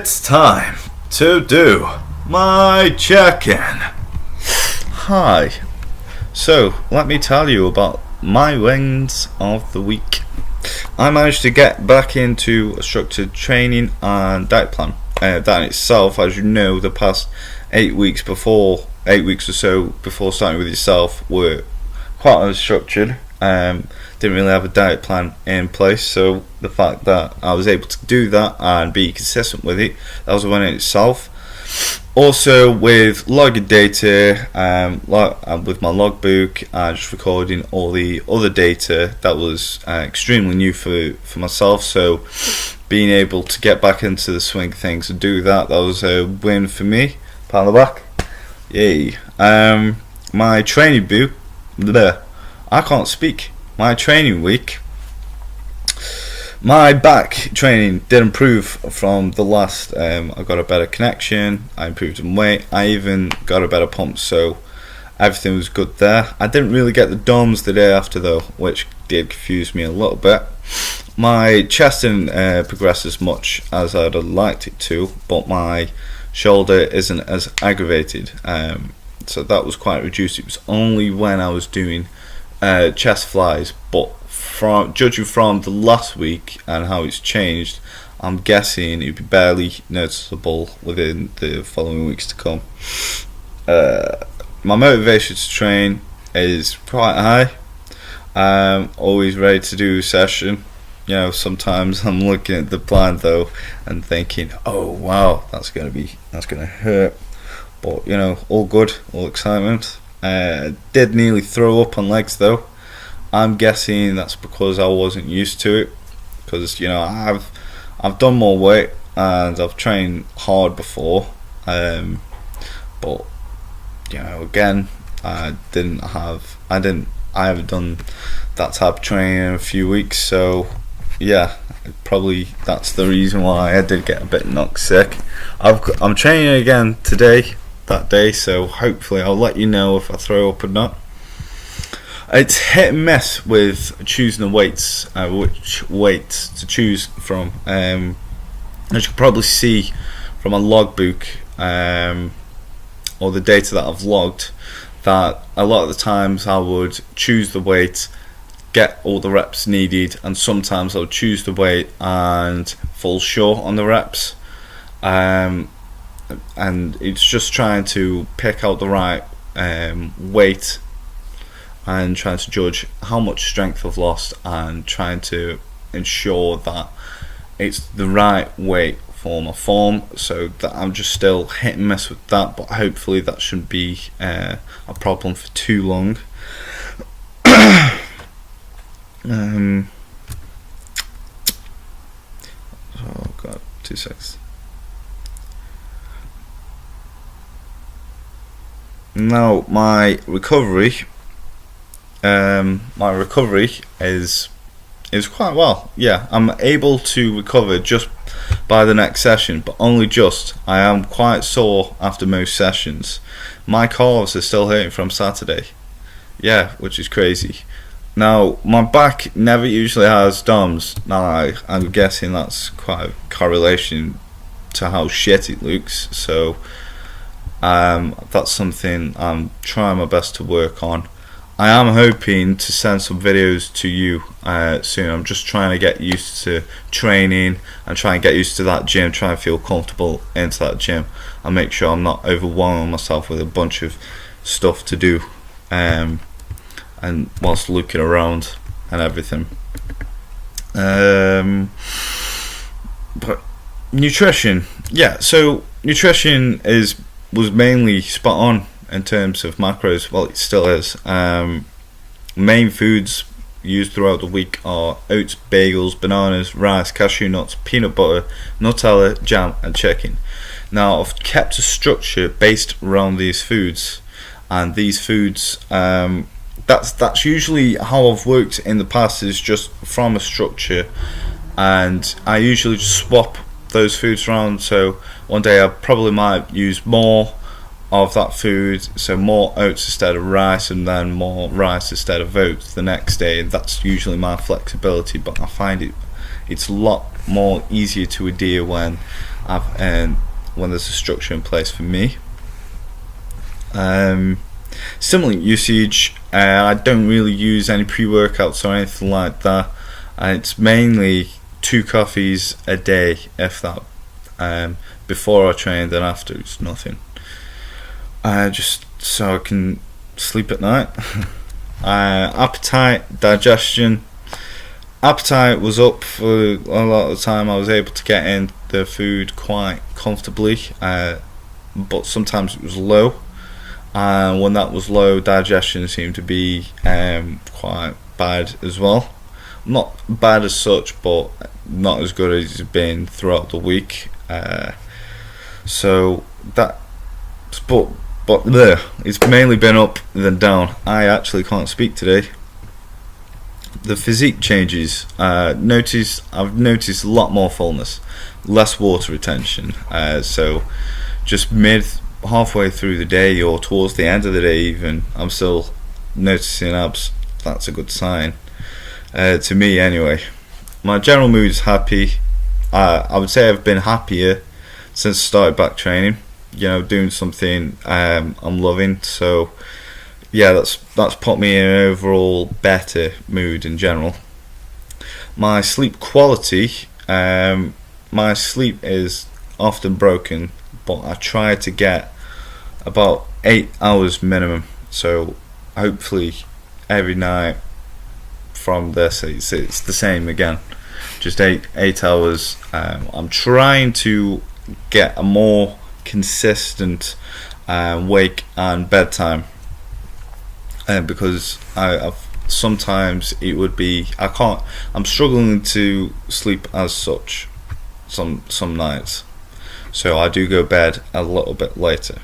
It's time to do my check-in. Hi. So, let me tell you about my wins of the week. I managed to get back into a structured training and diet plan. That in itself, as you know, the past 8 weeks or so before starting with yourself were quite unstructured. Didn't really have a diet plan in place, so the fact that I was able to do that and be consistent with it, that was a win in itself. Also with logging data, with my logbook and just recording all the other data, that was extremely new for myself, so being able to get back into the swing of things and do that was a win for me. Pat on the back. Yay. My training boot, I can't speak. My training week, my back training did improve from the last. I got a better connection, I improved in weight, I even got a better pump, so everything was good there. I didn't really get the DOMs the day after though, which did confuse me a little bit. My chest didn't progress as much as I'd have liked it to, but my shoulder isn't as aggravated, so that was quite reduced. It was only when I was doing chest flies, but judging from the last week and how it's changed, I'm guessing it'd be barely noticeable within the following weeks to come. My motivation to train is quite high. I'm always ready to do a session. You know, sometimes I'm looking at the plan though and thinking, oh wow, that's gonna hurt, but you know, all good, all excitement. Did nearly throw up on legs though. I'm guessing that's because I wasn't used to it, because you know, I've done more weight and I've trained hard before, but you know, again, I haven't done that type of training in a few weeks, so yeah, probably that's the reason why I did get a bit knocked sick. I'm training again that day, so hopefully I'll let you know if I throw up or not. It's hit and miss with choosing the weights, which weights to choose from. As you can probably see from my logbook, or the data that I've logged, that a lot of the times I would choose the weight, get all the reps needed, and sometimes I would choose the weight and fall short on the reps. And it's just trying to pick out the right weight and trying to judge how much strength I've lost and trying to ensure that it's the right weight for my form, so that I'm just still hit and miss with that, but hopefully that shouldn't be a problem for too long. Oh god, 2 seconds. Now my recovery is quite well. Yeah, I'm able to recover just by the next session, but only just. I am quite sore after most sessions. My calves are still hurting from Saturday. Yeah, which is crazy. Now my back never usually has DOMs. Now I'm guessing that's quite a correlation to how shit it looks, so that's something I'm trying my best to work on. I am hoping to send some videos to you soon. I'm just trying to get used to training and try and get used to that gym, try and feel comfortable into that gym and make sure I'm not overwhelming myself with a bunch of stuff to do, and whilst looking around and everything. But nutrition, yeah, so nutrition was mainly spot on in terms of macros. Well, it still is. Main foods used throughout the week are oats, bagels, bananas, rice, cashew nuts, peanut butter, Nutella, jam and chicken. Now I've kept a structure based around these foods, and these foods, that's usually how I've worked in the past, is just from a structure, and I usually just swap those foods around. So one day I probably might use more of that food, so more oats instead of rice, and then more rice instead of oats the next day. That's usually my flexibility, but I find it's a lot more easier to adhere when when there's a structure in place for me. Stimulant usage, I don't really use any pre-workouts or anything like that. It's mainly 2 coffees a day, if that. Before I train, then after it's nothing. Just so I can sleep at night. Appetite, digestion. Appetite was up for a lot of the time. I was able to get in the food quite comfortably, but sometimes it was low. And when that was low, digestion seemed to be quite bad as well. Not bad as such, but not as good as it's been throughout the week. So that, but it's mainly been up than down. I actually can't speak today. The physique changes. I've noticed a lot more fullness, less water retention. So just halfway through the day or towards the end of the day even, I'm still noticing abs. That's a good sign, to me anyway. My general mood is happy. I would say I've been happier since I started back training, doing something I'm loving. So yeah, that's put me in an overall better mood in general. My sleep quality, my sleep is often broken, but I try to get about 8 hours minimum. So hopefully every night from this it's the same again, just 8 hours. I'm trying to get a more consistent wake and bedtime, because I've sometimes it would be I'm struggling to sleep as such some nights, so I do go bed a little bit later.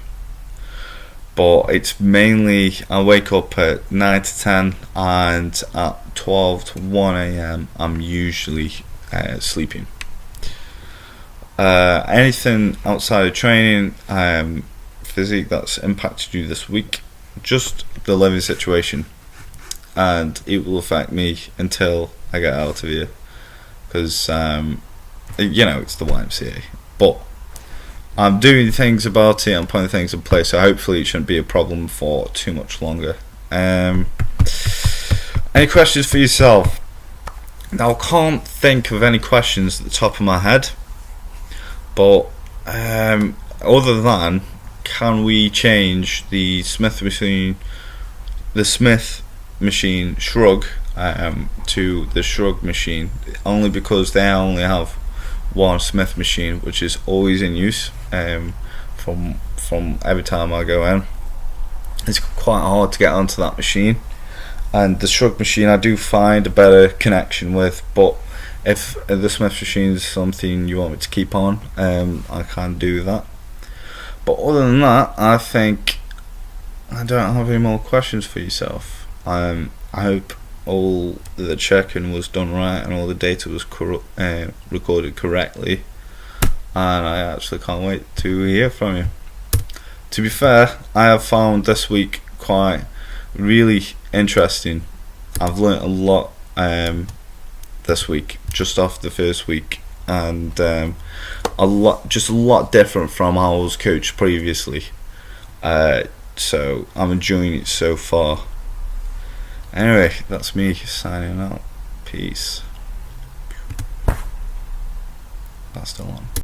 But it's mainly I wake up at 9 to 10, and at 12 to 1 a.m. I'm usually sleeping. Anything outside of training, physique that's impacted you this week, just the living situation, and it will affect me until I get out of here, because it's the YMCA. But I'm doing things about it, I'm putting things in place, so hopefully it shouldn't be a problem for too much longer. Any questions for yourself? Now, I can't think of any questions at the top of my head, but other than, can we change the Smith machine shrug to the shrug machine, only because they only have one Smith machine, which is always in use. From every time I go in, it's quite hard to get onto that machine, and the shrug machine I do find a better connection with. But if the Smith machine is something you want me to keep on, I can do that. But other than that, I think I don't have any more questions for yourself. I hope all the checking was done right and all the data was recorded correctly, and I actually can't wait to hear from you. To be fair, I have found this week quite really interesting. I've learnt a lot this week, just off the first week, and a lot different from how I was coached previously. So I'm enjoying it so far. Anyway, that's me signing out. Peace. That's still on.